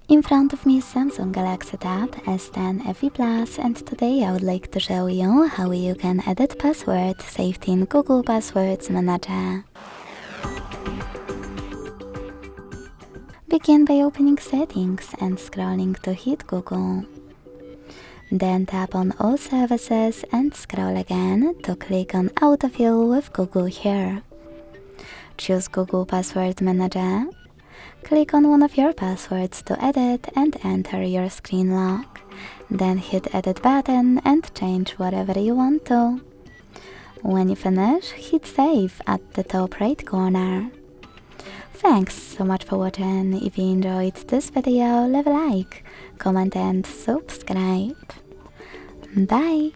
In front of me is Samsung Galaxy Tab S10 FE Plus, and today I would like to show you how you can edit password saved in Google Passwords Manager. Begin by opening Settings and scrolling to hit Google. Then tap on All Services and scroll again to click on Autofill with Google here. Choose Google Password Manager. Click on one of your passwords to edit and enter your screen lock. Then hit Edit button and change whatever you want to. When you finish, hit Save at the top right corner. Thanks so much for watching. If you enjoyed this video, leave a like, comment and subscribe. Bye!